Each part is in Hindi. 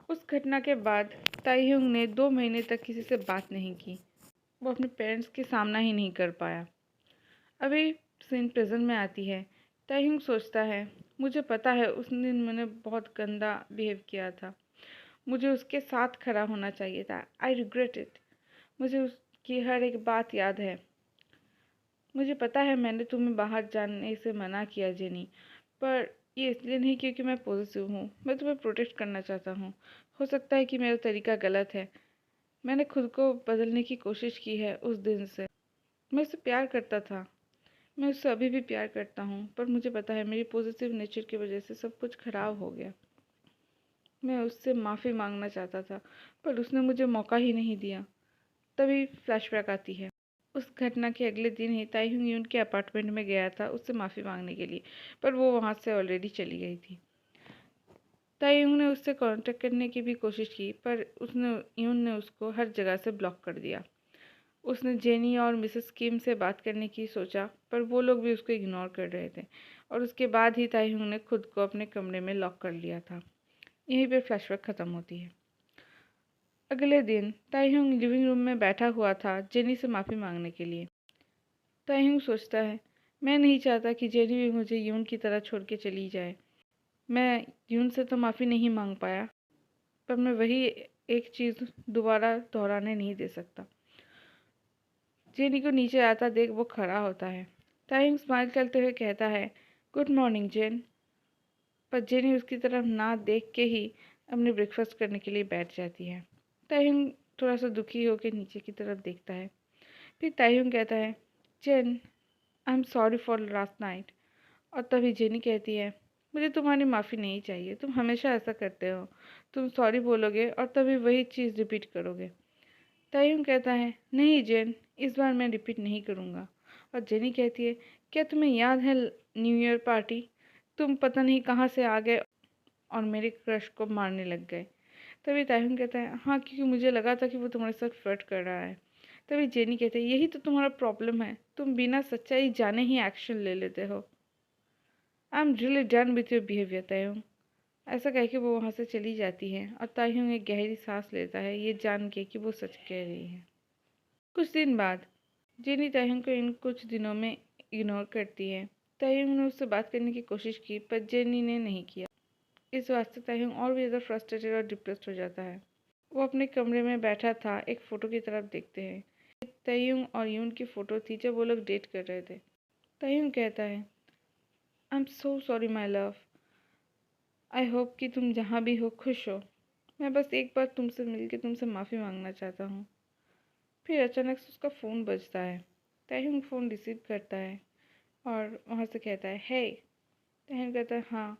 उस घटना के बाद ताइहुंग ने 2 महीने तक किसी से बात नहीं की। वो अपने पेरेंट्स के सामना ही नहीं कर पाया। अभी सीन प्रेजेंट में आती है। ताइहुंग सोचता है, मुझे पता है उस दिन मैंने बहुत गंदा बिहेव किया था। मुझे उसके साथ खड़ा होना चाहिए था। I regret it. मुझे उसकी हर एक बात याद है। मुझे पता है मैंने तुम्हें बाहर जाने से मना किया जेनी, पर ये इसलिए नहीं क्योंकि मैं पॉजिटिव हूँ। मैं तुम्हें प्रोटेक्ट करना चाहता हूँ। हो सकता है कि मेरा तरीका गलत है। मैंने खुद को बदलने की कोशिश की है उस दिन से। मैं उससे प्यार करता था। मैं उससे अभी भी प्यार करता हूँ, पर मुझे पता है मेरी पॉजिटिव नेचर की वजह से सब कुछ खराब हो गया। मैं उससे माफ़ी मांगना चाहता था, पर उसने मुझे मौका ही नहीं दिया। तभी फ्लैशबैक आती है। उस घटना के अगले दिन ही ताइहुंग यून के अपार्टमेंट में गया था उससे माफ़ी मांगने के लिए, पर वो वहाँ से ऑलरेडी चली गई थी। ताइहुंग ने उससे कांटेक्ट करने की भी कोशिश की, पर यून ने उसको हर जगह से ब्लॉक कर दिया। उसने जेनी और मिसेस किम से बात करने की सोचा, पर वो लोग भी उसको इग्नोर कर रहे थे, और उसके बाद ही ताइहुंग ने खुद को अपने कमरे में लॉक कर लिया था। यहीं पे फ्लैशबैक ख़त्म होती है। अगले दिन ताइहुंग लिविंग रूम में बैठा हुआ था जेनी से माफ़ी मांगने के लिए। ताइहुंग सोचता है, मैं नहीं चाहता कि जेनी भी मुझे यून की तरह छोड़ के चली जाए। मैं यून से तो माफ़ी नहीं मांग पाया, पर मैं वही एक चीज़ दोबारा दोहराने नहीं दे सकता। जेनी को नीचे आता देख वो खड़ा होता है। ताइहुंग स्माइल करते हुए कहता है, गुड मॉर्निंग जेन। पर जेनी उसकी तरफ ना देख के ही अपने ब्रेकफास्ट करने के लिए बैठ जाती है। ताइहुंग थोड़ा सा दुखी होकर नीचे की तरफ देखता है। फिर ताइहुंग कहता है, Jen, I am sorry for last night. और तभी जेनी कहती है, मुझे तुम्हारी माफ़ी नहीं चाहिए। तुम हमेशा ऐसा करते हो। तुम सॉरी बोलोगे और तभी वही चीज़ रिपीट करोगे। ताइहुंग कहता है, नहीं जेन, इस बार मैं रिपीट नहीं करूँगा। और जेनी कहती है, क्या तुम्हें याद है न्यू ईयर पार्टी? तुम पता नहीं कहाँ से आ गए और मेरे क्रश को मारने लग गए। तभी ताइहुंग कहता है, हाँ, क्योंकि मुझे लगा था कि वो तुम्हारे साथ फ्लर्ट कर रहा है। तभी जेनी कहते हैं, यही तो तुम्हारा प्रॉब्लम है। तुम बिना सच्चाई जाने ही एक्शन ले लेते हो। I am really done with your behaviour Taehyung. ऐसा कह के वो वहाँ से चली जाती है, और ताइहुंग एक गहरी सांस लेता है ये जान के कि वो सच कह रही है। कुछ दिन बाद जेनी ताइहुंग को इन कुछ दिनों में इग्नोर करती है। ताइहुंग ने उससे बात करने की कोशिश की, पर जेनी ने नहीं किया। इस वास्ते ताइहुंग और भी ज़्यादा फ्रस्ट्रेटेड और डिप्रेस्ड हो जाता है। वो अपने कमरे में बैठा था, एक फ़ोटो की तरफ देखते हैं। ताइहुंग और यून की फ़ोटो थी जब वो लोग डेट कर रहे थे। ताइहुंग कहता है, I am so sorry my love. I hope कि तुम जहाँ भी हो खुश हो। मैं बस एक बार तुमसे मिलके तुमसे माफ़ी मांगना चाहता हूँ। फिर अचानक से उसका फ़ोन बजता है। ताइहुंग फ़ोन रिसीव करता है और वहाँ से कहता है, हे। ताइहुंग कहता है, हाँ।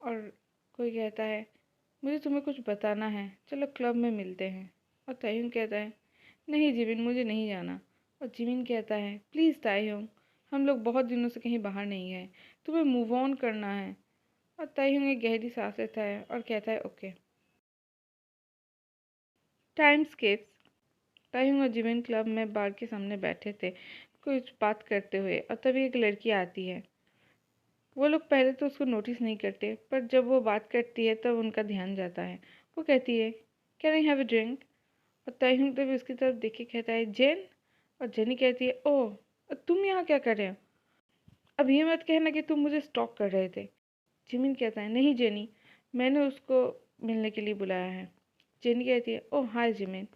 और कोई कहता है, मुझे तुम्हें कुछ बताना है, चलो क्लब में मिलते हैं। और ताइहुंग कहता है, नहीं जिमिन, मुझे नहीं जाना। और जिमिन कहता है, प्लीज़ ताइहुंग, हम लोग बहुत दिनों से कहीं बाहर नहीं गए, तुम्हें मूव ऑन करना है। और ताइहुंग एक गहरी सांस लेता है और कहता है, ओके। Time skips. ताइहुंग और जिमिन क्लब में बार के सामने बैठे थे कुछ बात करते हुए, और तभी एक लड़की आती है। वो लोग पहले तो उसको नोटिस नहीं करते, पर जब वो बात करती है तब उनका ध्यान जाता है। वो कहती है, can I have a drink? और ताइहुंग तभी उसकी तरफ देख के कहता है, जेन। और जेनी कहती है, ओह, तुम यहाँ क्या कर रहे हो? अब ये मत कहना कि तुम मुझे स्टॉक कर रहे थे। जिमिन कहता है, नहीं जेनी, मैंने उसको मिलने के लिए बुलाया है। जेनी कहती है, ओह हाय जिमिन,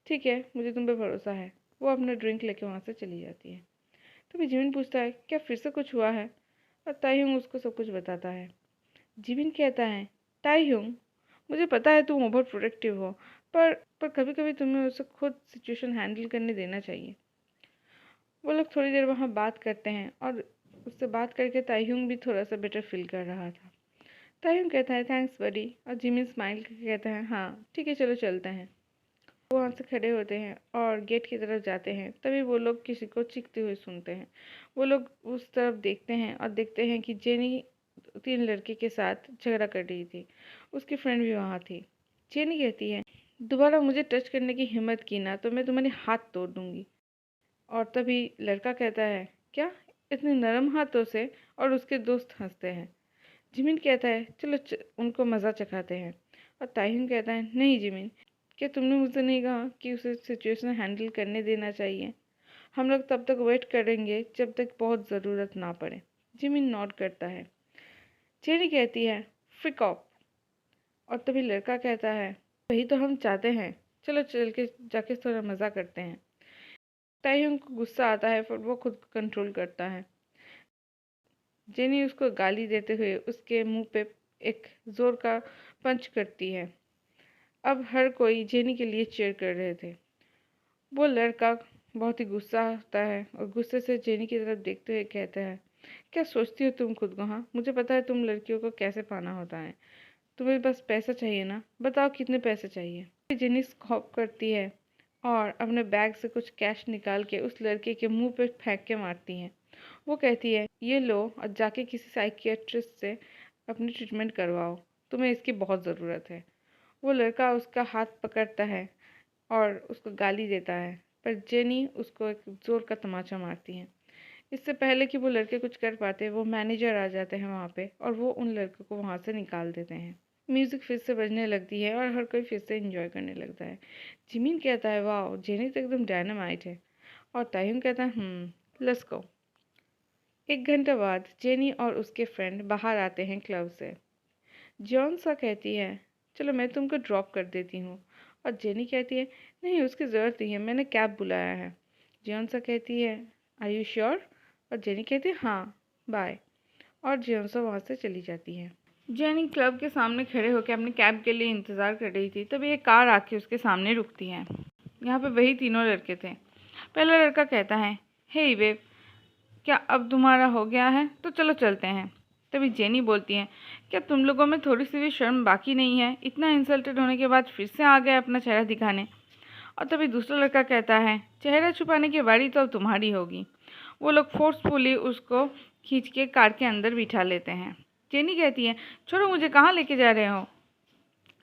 ठीक है, मुझे तुम पे भरोसा है। वो अपना ड्रिंक लेके वहाँ से चली जाती है। तभी जिमिन पूछता है, क्या फिर से कुछ हुआ है? और ताइहुंग उसको सब कुछ बताता है। जिमिन कहता है, ताइहुंग, मुझे पता है तुम ओवर प्रोटेक्टिव हो, पर कभी कभी तुम्हें उसे खुद सिचुएशन हैंडल करने देना चाहिए। वो लोग थोड़ी देर वहाँ बात करते हैं, और उससे बात करके ताइहुंग भी थोड़ा सा बेटर फील कर रहा था। ताइहुंग कहता है, थैंक्स बडी। और जिमिन स्माइल करके कहता है, हाँ ठीक है, चलो चलते हैं। वो वहाँ से खड़े होते हैं और गेट की तरफ जाते हैं। तभी वो लोग किसी को चीखते हुए सुनते हैं। वो लोग उस तरफ देखते हैं और देखते हैं कि जेनी 3 लड़के के साथ झगड़ा कर रही थी। उसकी फ्रेंड भी वहाँ थी। जेनी कहती है, दोबारा मुझे टच करने की हिम्मत की ना तो मैं तुम्हारे हाथ तोड़ दूंगी। और तभी लड़का कहता है, क्या, इतने नरम हाथों से? और उसके दोस्त हंसते हैं। जिमिन कहता है, चलो उनको मज़ा चखाते हैं। और ताइहुन कहता है, नहीं जिमिन, क्या तुमने मुझसे नहीं कहा कि उसे सिचुएशन हैंडल करने देना चाहिए? हम लोग तब तक वेट करेंगे जब तक बहुत ज़रूरत ना पड़े। जिमिन नॉट करता है। जेनी कहती है, फ्रिक ऑफ। और तभी लड़का कहता है, वही तो हम चाहते हैं, चलो चल के जाके थोड़ा मज़ा करते हैं। ताइहुन को गुस्सा आता है पर वो खुद को कंट्रोल करता है। जेनी उसको गाली देते हुए उसके मुंह पे एक जोर का पंच करती है। अब हर कोई जेनी के लिए चीयर कर रहे थे। वो लड़का बहुत ही गुस्सा होता है और गुस्से से जेनी की तरफ देखते हुए कहता है, क्या सोचती हो तुम खुद को? हाँ, मुझे पता है तुम लड़कियों को कैसे पाना होता है। तुम्हें बस पैसा चाहिए ना, बताओ कितने पैसे चाहिए? जेनी स्कॉप करती है और अपने बैग से कुछ कैश निकाल के उस लड़के के मुंह पे फेंक के मारती है। वो कहती है, ये लो और जाके किसी साइकियाट्रिस्ट से अपनी ट्रीटमेंट करवाओ, तुम्हें इसकी बहुत ज़रूरत है। वो लड़का उसका हाथ पकड़ता है और उसको गाली देता है, पर जेनी उसको एक ज़ोर का तमाचा मारती है। इससे पहले कि वो लड़के कुछ कर पाते, वो मैनेजर आ जाते हैं वहाँ पे और वो उन लड़कों को वहाँ से निकाल देते हैं। म्यूज़िक फिर से बजने लगती है और हर कोई फिर से एंजॉय करने लगता है। जिमिन कहता है, वाह, जेनी तो एकदम डायनामाइट है। और तायुन कहता है, लेट्स गो। 1 घंटे बाद जेनी और उसके फ्रेंड बाहर आते हैं क्लब से। जॉन सा कहती है, चलो मैं तुमको ड्रॉप कर देती हूँ। और जेनी कहती है, नहीं, उसकी ज़रूरत नहीं है, मैंने कैब बुलाया है। जॉन सा कहती है, आर यू श्योर? और जेनी कहती है, हाँ, बाय। और जॉन सा वहाँ से चली जाती है। जेनी क्लब के सामने खड़े होकर अपनी कैब के लिए इंतज़ार कर रही थी, तभी एक कार आके उसके सामने रुकती है। यहाँ पे वही तीनों लड़के थे। पहला लड़का कहता है, हे वेव, क्या अब तुम्हारा हो गया है? तो चलो चलते हैं। तभी जेनी बोलती है, क्या तुम लोगों में थोड़ी सी भी शर्म बाकी नहीं है? इतना इंसल्टेड होने के बाद फिर से आ गए अपना चेहरा दिखाने। और तभी दूसरा लड़का कहता है, चेहरा छुपाने की बारी तो अब तुम्हारी होगी। वो लोग फोर्सफुली उसको खींच के कार के अंदर बिठा लेते हैं। जेनी कहती है, छोड़ो मुझे, कहाँ लेके जा रहे हो?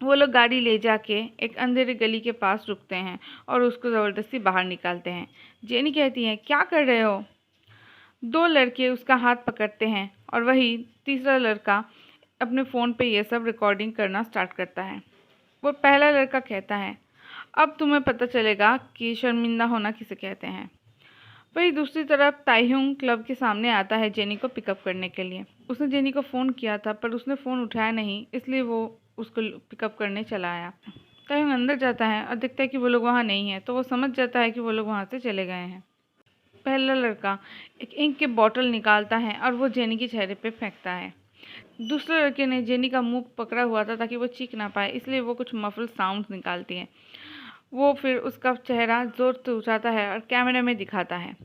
वो लोग गाड़ी ले जाके एक अंधेरे गली के पास रुकते हैं और उसको ज़बरदस्ती बाहर निकालते हैं। जेनी कहती है, क्या कर रहे हो? 2 लड़के उसका हाथ पकड़ते हैं और वही तीसरा लड़का अपने फ़ोन पे ये सब रिकॉर्डिंग करना स्टार्ट करता है। वो पहला लड़का कहता है, अब तुम्हें पता चलेगा कि शर्मिंदा होना किसे कहते हैं। वही दूसरी तरफ ताइहुंग क्लब के सामने आता है जेनी को पिकअप करने के लिए। उसने जेनी को फ़ोन किया था पर उसने फ़ोन उठाया नहीं, इसलिए वो उसको पिकअप करने चला आया। ताइहुंग अंदर जाता है और देखता है कि वो लोग वहाँ नहीं है, तो वो समझ जाता है कि वो लोग वहाँ से चले गए हैं। पहला लड़का एक इंक की बॉटल निकालता है और वो जेनी के चेहरे पे फेंकता है। दूसरे लड़के ने जेनी का मुंह पकड़ा हुआ था ताकि वो चीख ना पाए, इसलिए वो कुछ मफल साउंड निकालती है। वो फिर उसका चेहरा जोर से उठाता है और कैमरे में दिखाता है।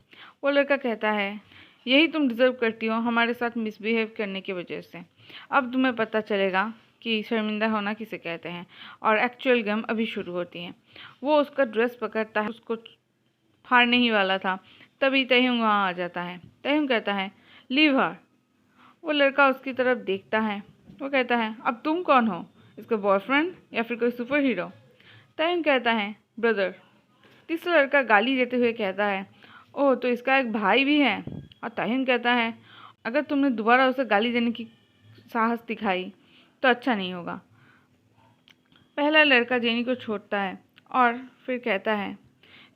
वो लड़का कहता है, यही तुम डिज़र्व करती हो हमारे साथ मिसबिहेव करने की वजह से। अब तुम्हें पता चलेगा कि शर्मिंदा होना किसे कहते हैं। और एक्चुअल गेम अभी शुरू होती है। वो उसका ड्रेस पकड़ता है, उसको फाड़ने ही वाला था, तभी ताइहुंग वहाँ आ जाता है। ताइहुंग कहता है, लीव हर। वो लड़का उसकी तरफ देखता है। वो कहता है, अब तुम कौन हो, इसका बॉयफ्रेंड या फिर कोई सुपर हीरो? ताइहुंग कहता है, ब्रदर। तीसरा लड़का गाली देते हुए कहता है, ओह, तो इसका एक भाई भी है? और ताइहुंग कहता है, अगर तुमने दोबारा उसे गाली देने की साहस दिखाई तो अच्छा नहीं होगा। पहला लड़का जेनी को छोड़ता है और फिर कहता है,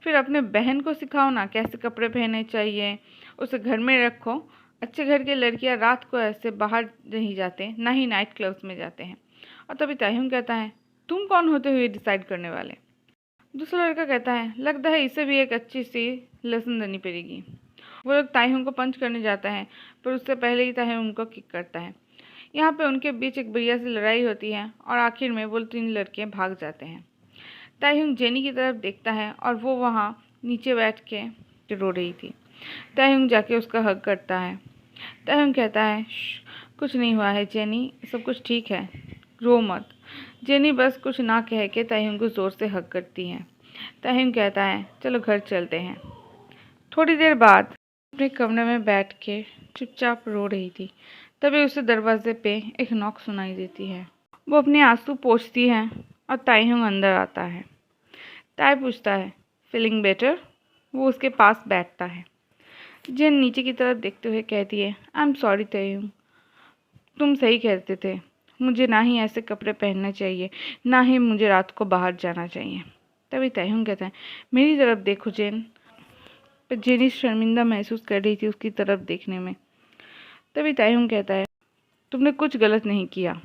फिर अपने बहन को सिखाओ ना कैसे कपड़े पहनने चाहिए, उसे घर में रखो। अच्छे घर के लड़कियां रात को ऐसे बाहर नहीं जाते, ना ही नाइट क्लब्स में जाते हैं। और तभी ताइहुंग कहता है, तुम कौन होते हुए डिसाइड करने वाले? दूसरा लड़का कहता है, लगता है इसे भी एक अच्छी सी लेसन देनी पड़ेगी। वो लोग ताइहुंग को पंच करने जाता है, पर उससे पहले ही ताइहुंग उनको किक करता है। यहाँ पे उनके बीच एक बढ़िया सी लड़ाई होती है और आखिर में वो 3 लड़के भाग जाते हैं। ताइहुंग जेनी की तरफ देखता है और वो वहाँ नीचे बैठ के रो रही थी। ताइहुंग जाके उसका हग करता है। ताइहुंग कहता है, कुछ नहीं हुआ है जेनी, सब कुछ ठीक है, रो मत। जेनी बस कुछ ना कह के ताइहुंग को ज़ोर से हग करती है। ताइहुंग कहता है, चलो घर चलते हैं। थोड़ी देर बाद अपने कमरे में बैठ के चुपचाप रो रही थी, तभी उसे दरवाजे पे एक नॉक सुनाई देती है। वो अपने आंसू पोंछती है और ताइहुंग अंदर आता है। ताई पूछता है, फीलिंग बेटर? वो उसके पास बैठता है। जेन नीचे की तरफ देखते हुए कहती है, आई एम सॉरी ताइहुंग, तुम सही कहते थे, मुझे ना ही ऐसे कपड़े पहनना चाहिए, ना ही मुझे रात को बाहर जाना चाहिए। तभी तायहुंग कहता है, मेरी तरफ देखो जेन। पर जेनी शर्मिंदा महसूस कर रही थी उसकी तरफ देखने में। तभी तायहुंग कहता है, तुमने कुछ गलत नहीं किया।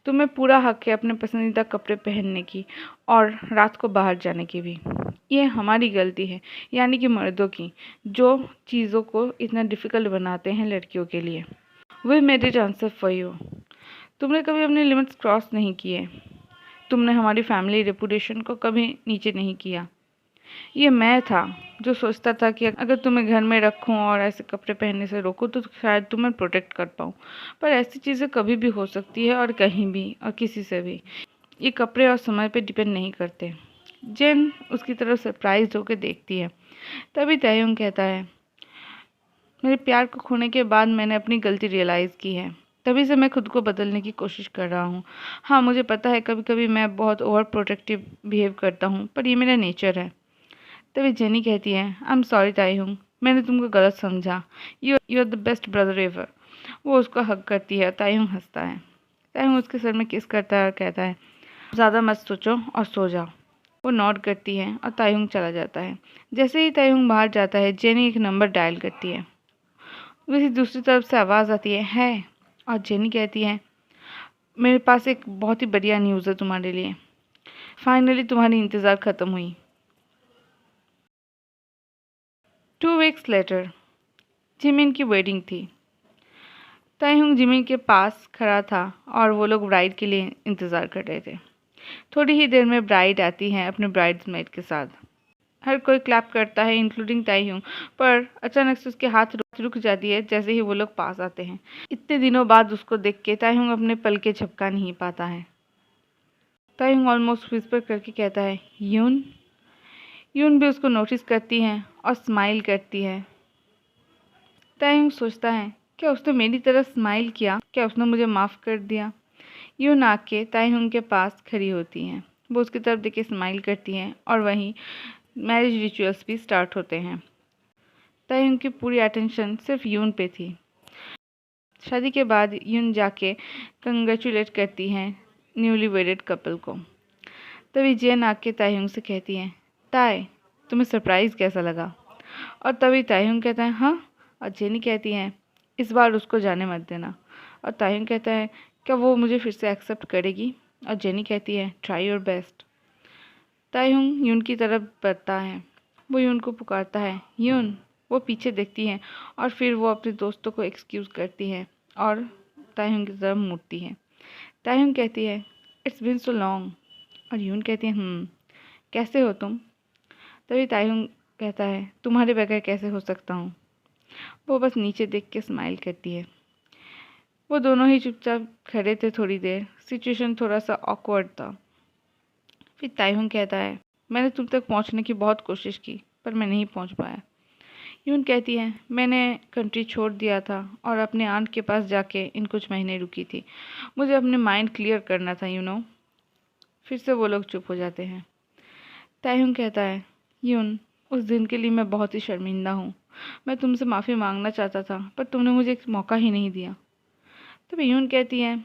तुम्हें पूरा हक है अपने पसंदीदा कपड़े पहनने की और रात को बाहर जाने की भी। ये हमारी गलती है, यानी कि मर्दों की, जो चीज़ों को इतना डिफ़िकल्ट बनाते हैं लड़कियों के लिए। We made it answer for you. तुमने कभी अपने लिमिट्स क्रॉस नहीं किए। तुमने हमारी फैमिली रेपुटेशन को कभी नीचे नहीं किया। ये मैं था जो सोचता था कि अगर तुम्हें घर में रखूं और ऐसे कपड़े पहनने से रोकूं तो शायद तुम्हें प्रोटेक्ट कर पाऊँ। पर ऐसी चीज़ें कभी भी हो सकती है और कहीं भी और किसी से भी। ये कपड़े और समय पे डिपेंड नहीं करते। जेन उसकी तरफ सरप्राइज होकर देखती है। तभी तायहुंग कहता है, मेरे प्यार को खोने के बाद मैंने अपनी गलती रियलाइज़ की है। तभी से मैं खुद को बदलने की कोशिश कर रहा हूँ। हाँ, मुझे पता है कभी कभी मैं बहुत ओवर प्रोटेक्टिव बिहेव करता हूँ, पर ये मेरा नेचर है। तभी जेनी कहती है, आई एम सॉरी तायहुंग, मैंने तुमको गलत समझा। You are the best brother ever. वो उसको हग करती है। तायहुंग हंसता है। तायहुंग उसके सर में किस करता है और कहता है, ज़्यादा मत सोचो और सो जाओ। वो नॉड करती है और तायहुंग चला जाता है। जैसे ही तायहुंग बाहर जाता है, जेनी एक नंबर डायल करती है। वैसे दूसरी तरफ से आवाज़ आती है। और जेनी कहती है, मेरे पास एक बहुत ही बढ़िया न्यूज़ है तुम्हारे लिए। फाइनली तुम्हारी इंतज़ार ख़त्म हुई। 2 weeks लेटर जिमिन की वेडिंग थी। तायहुंग जिमिन के पास खड़ा था और वो लोग ब्राइड के लिए इंतज़ार कर रहे थे। थोड़ी ही देर में ब्राइड आती है अपने ब्राइड्समेड के साथ। हर कोई क्लैप करता है इंक्लूडिंग तायहुंग, पर अचानक से उसके हाथ रुक जाती है जैसे ही वो लोग पास आते हैं। इतने दिनों बाद उसको देख के तायहुंग अपने पल के झपका नहीं पाता है। तायहुंग ऑलमोस्ट विस्पर करके कहता है, यून। यून भी उसको नोटिस करती है और स्माइल करती है। तायहुंग सोचता है, क्या उसने मेरी तरफ स्माइल किया? क्या उसने मुझे माफ़ कर दिया? यून आके तायहुंग के पास खड़ी होती हैं। वो उसकी तरफ देख के स्माइल करती हैं और वहीं मैरिज रिचुअल्स भी स्टार्ट होते हैं। तायहुंग की पूरी अटेंशन सिर्फ यून पे थी। शादी के बाद यून जाके कंग्रेचुलेट करती हैं न्यूली वेडेड कपल को। तभी जेन आके तायहुंग से कहती हैं, ताय, तुम्हें सरप्राइज़ कैसा लगा? और तभी तायहुंग कहता है, हाँ। और जेनी कहती हैं, इस बार उसको जाने मत देना। और तायहुंग कहता है, क्या वो मुझे फिर से एक्सेप्ट करेगी? और जेनी कहती है, ट्राई योर बेस्ट। तायहुंग यून की तरफ बढ़ता है। वो यून को पुकारता है, यून। वो पीछे देखती है और फिर वो अपने दोस्तों को एक्सक्यूज़ करती है और तायहुंग की तरफ मुड़ती है। तायहुंग कहती है, इट्स बीन सो लॉन्ग। और यून कहती है, कैसे हो तुम? तभी तायहुंग कहता है, तुम्हारे बगैर कैसे हो सकता हूँ? वो बस नीचे देख के स्माइल करती है। वो दोनों ही चुपचाप खड़े थे थोड़ी देर। सिचुएशन थोड़ा सा ऑकवर्ड था। फिर तायहुंग कहता है, मैंने तुम तक पहुंचने की बहुत कोशिश की, पर मैं नहीं पहुंच पाया। यून कहती है, मैंने कंट्री छोड़ दिया था और अपने आंट के पास जाके इन कुछ महीने रुकी थी। मुझे अपने माइंड क्लियर करना था, फिर से वो लोग चुप हो जाते हैं। तायहुंग कहता है, यून, उस दिन के लिए मैं बहुत ही शर्मिंदा हूँ। मैं तुमसे माफ़ी मांगना चाहता था, पर तुमने मुझे एक मौका ही नहीं दिया। तभी यून कहती है,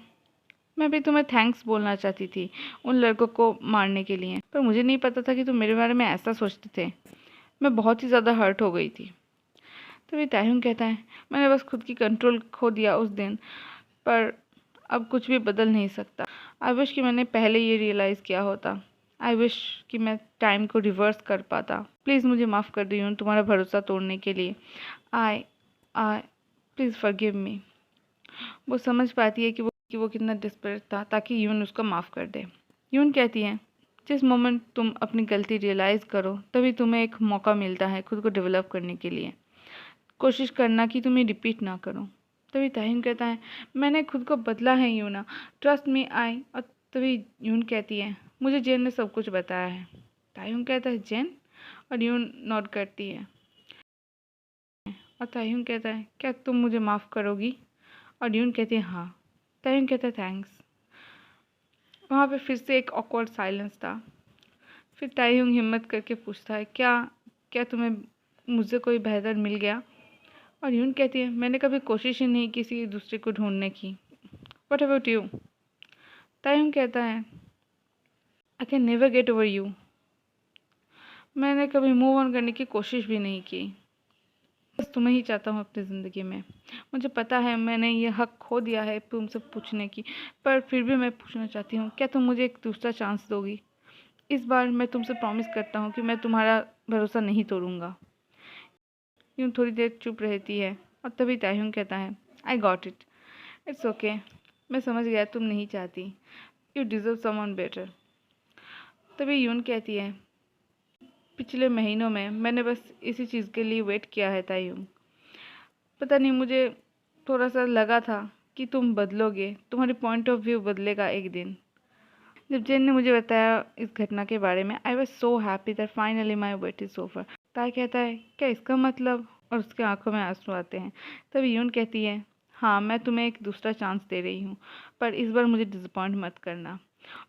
मैं भी तुम्हें थैंक्स बोलना चाहती थी उन लड़कों को मारने के लिए, पर मुझे नहीं पता था कि तुम मेरे बारे में ऐसा सोचते थे। मैं बहुत ही ज़्यादा हर्ट हो गई थी। तभी तायहुंग कहता है, मैंने बस खुद की कंट्रोल खो दिया उस दिन, पर अब कुछ भी बदल नहीं सकता। आई विश कि मैंने पहले ये रियलाइज़ किया होता। आई विश कि मैं टाइम को रिवर्स कर पाता। प्लीज़ मुझे माफ़ कर दो, तुम्हारा भरोसा तोड़ने के लिए। आई आई प्लीज़ फॉरगिव मी। वो समझ पाती है कि वो कितना डिस्परेट था ताकि यून उसको माफ़ कर दे। यून कहती है, जिस मोमेंट तुम अपनी गलती रियलाइज़ करो तभी तुम्हें एक मौका मिलता है खुद को डेवलप करने के लिए। कोशिश करना कि तुम ये रिपीट ना करो। तभी तायहुंग कहता है, मैंने खुद को बदला है यूना, ट्रस्ट मी आई। और तभी यून कहती है, मुझे जेन ने सब कुछ बताया है। तायहुंग कहता है, जेन? और यून नॉड करती है। और तायहुंग कहता है, क्या तुम मुझे माफ़ करोगी? और यून कहती है, हाँ। तायहुंग कहता है, थैंक्स। वहाँ पे फिर से एक ऑकवर्ड साइलेंस था। फिर तायहुंग हिम्मत करके पूछता है, क्या क्या तुम्हें मुझसे कोई बेहतर मिल गया? और यून कहती है, मैंने कभी कोशिश ही नहीं किसी दूसरे को ढूंढने की। What about you? तायुंग कहता है, I can never get over you. मैंने कभी मूव ऑन करने की कोशिश भी नहीं की, बस तुम्हें ही चाहता हूँ अपनी ज़िंदगी में। मुझे पता है मैंने ये हक खो दिया है तुमसे पूछने की, पर फिर भी मैं पूछना चाहती हूँ, क्या तुम मुझे एक दूसरा चांस दोगी? इस बार मैं तुमसे प्रॉमिस करता हूँ कि मैं तुम्हारा भरोसा नहीं तोड़ूंगा। यूँ थोड़ी देर चुप रहती है और तभी तायुंग कहता है, I got it, it's okay, मैं समझ गया तुम नहीं चाहती, यू डिज़र्व समवन बेटर। तभी यून कहती है, पिछले महीनों में मैंने बस इसी चीज़ के लिए वेट किया है तायुंग। पता नहीं, मुझे थोड़ा सा लगा था कि तुम बदलोगे, तुम्हारी पॉइंट ऑफ व्यू बदलेगा एक दिन। जब जेन ने मुझे बताया इस घटना के बारे में, I was so happy that finally my weight is over. ताई कहता है, क्या इसका मतलब? और उसके आंखों में आंसू आते हैं। तभी यून कहती है, हाँ मैं तुम्हें एक दूसरा चांस दे रही हूँ, पर इस बार मुझे डिसअपॉइंट मत करना।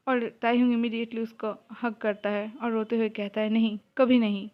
और ताईहुंग इमीडिएटली उसको हग करता है और रोते हुए कहता है, नहीं, कभी नहीं।